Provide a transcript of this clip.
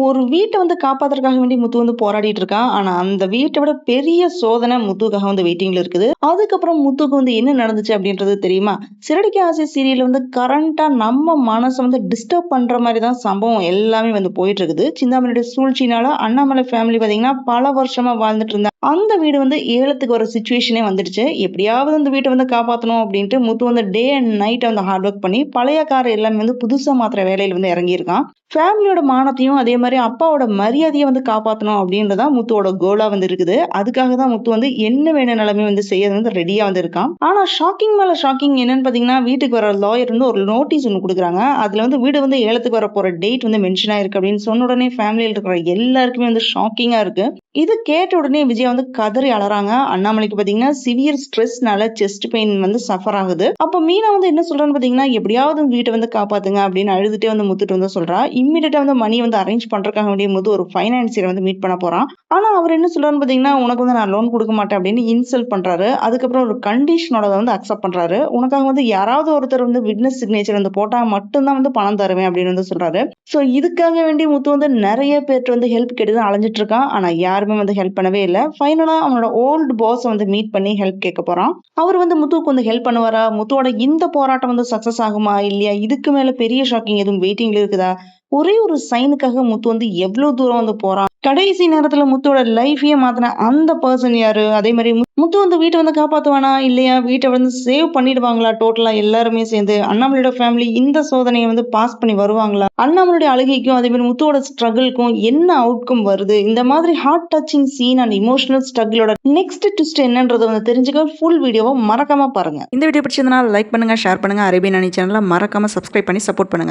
ஒரு வீட்ட காப்பாத்துறதுக்காக வேண்டி முத்து போராடிட்டு இருக்கான். ஆனா, அந்த வீட்ட விட பெரிய சோதனை முத்துவுக்காக வெயிட்டிங்ல இருக்குது. அதுக்கப்புறம் முத்துக்கு என்ன நடந்துச்சு அப்படின்றது தெரியுமா? சிறடிக்கு ஆசை சீரியல்ல கரண்ட்டா நம்ம மனச டிஸ்டர்ப் பண்ற மாரி தான் சம்பவம் எல்லாமே போயிட்டு இருக்குது. சிந்தாமணியோட சூழ்ச்சினால அண்ணாமலை ஃபேமிலி பார்த்தீங்கன்னா, பல வருஷமா வாழ்ந்துட்டு இருந்த அந்த வீடு ஏலத்துக்கு வர சிச்சுவேஷனே வந்துடுச்சு. எப்படியாவது அந்த வீட்ட காப்பாத்தணும் அப்படின்ட்டு Muthu day and night hard work பண்ணி பழைய கார் எல்லாமே புதுசா மாத்துற வேலையில இறங்கியிருக்கான். ஃபேமிலியோட மானத்தையும் அதே மாதிரி அப்பாவோட மரியாதையை காப்பாத்தணும் அப்படின்றதா முத்துவோட கோலா இருக்குது. அதுக்காக தான் முத்து என்ன வேணும்னாலுமே செய்ய ரெடியா இருக்கான். ஆனா ஷாக்கிங் மேல ஷாக்கிங் என்னன்னு பாத்தீங்கன்னா, வீட்டுக்கு வர லாயர் ஒரு நோட்டீஸ் ஒண்ணு கொடுக்குறாங்க. அதுல வீடு ஏலத்துக்கு வர போற டேட் மென்ஷன் ஆயிருக்கு அப்படின்னு சொன்ன உடனே ஃபேமிலியில இருக்கிற எல்லாருக்குமே ஷாக்கிங்கா இருக்கு. இது கேட்ட உடனே விஜயா கதறி அழறாங்க. அண்ணாமலைக்கு பாத்தீங்கன்னா சிவியர் ஸ்ட்ரெஸ்னால செஸ்ட் பெயின் சஃபர் ஆகுது. அப்ப மீனா என்ன சொல்றான்னு பாத்தீங்கன்னா, எப்படியாவது வீட்டை காப்பாத்துங்க அப்படின்னு அழுதுட்டே முத்துட்டு சொல்றா. இம்மிடியா மணி அரேஞ்ச் பண்றதுக்காக வேண்டிய போது ஒரு ஃபைனான்சியர் மீட் பண்ண போறான். ஆனா அவர் என்ன சொல்றாருன்னு பாத்தீங்கன்னா, உனக்கு நான் லோன் கொடுக்க மாட்டேன் அப்படின்னு இன்சல்ட் பண்றாரு. அதுக்கப்புறம் ஒரு கண்டிஷனோட அக்செப்ட் பண்றாரு. உனக்காக யாராவது ஒருத்தர் விட்னஸ் சிக்னேச்சர் போட்டா மட்டும்தான் பணம் தருவேன் அப்படின்னு சொல்றாரு. சோ இதுக்காக வேண்டி முத்து நிறைய பேர்ட்டு ஹெல்ப் கேட்டு அலைஞ்சிட்டு இருக்கான். ஆனா யாருமே ஹெல்ப் பண்ணவே இல்லை. ஃபைனலா அவனோட ஓல்டு பாஸ் மீட் பண்ணி ஹெல்ப் கேட்க போறான். அவர் முத்துவுக்கு ஹெல்ப் பண்ணுவாரா? முத்துவோட இந்த போராட்டம் சக்சஸ் ஆகுமா இல்லையா? இதுக்கு மேல பெரிய ஷாக்கிங் எதுவும் வெயிட்டிங்ல இருக்குதா? ஒரே ஒரு சைனுக்காக முத்து எவ்வளவு தூரம் போறான். கடைசி நேரத்துல முத்துவோட லைஃபையே மாத்தின அந்த பர்சன் யாரு? அதே மாதிரி முத்து வீட்டை காப்பாத்துவானா இல்லையா? வீட்டை சேவ் பண்ணிடுவாங்களா? டோட்டலா எல்லாருமே சேர்ந்து அண்ணாமலையோட ஃபேமிலி இந்த சோதனையை பாஸ் பண்ணி வருவாங்களா? அண்ணாமலையோட அழுகைக்கும் அதே மாதிரி முத்துவோட ஸ்ட்ரகிள்க்கும் என்ன அவுட்கம் வருது? இந்த மாதிரி heart touching scene and emotional ஸ்ட்ரகிளோட நெக்ஸ்ட் ட்விஸ்ட் என்னன்றதை தெரிஞ்சுக்க ஃபுல் வீடியோவை மறக்காம பாருங்க. இந்த வீடியோ பிடிச்சிருந்தனால லைக் பண்ணுங்க, ஷேர் பண்ணுங்க. அரேபியன் அணி சேனலை மறக்காம சப்ஸ்கிரைப் பண்ணி சப்போர்ட் பண்ணுங்க.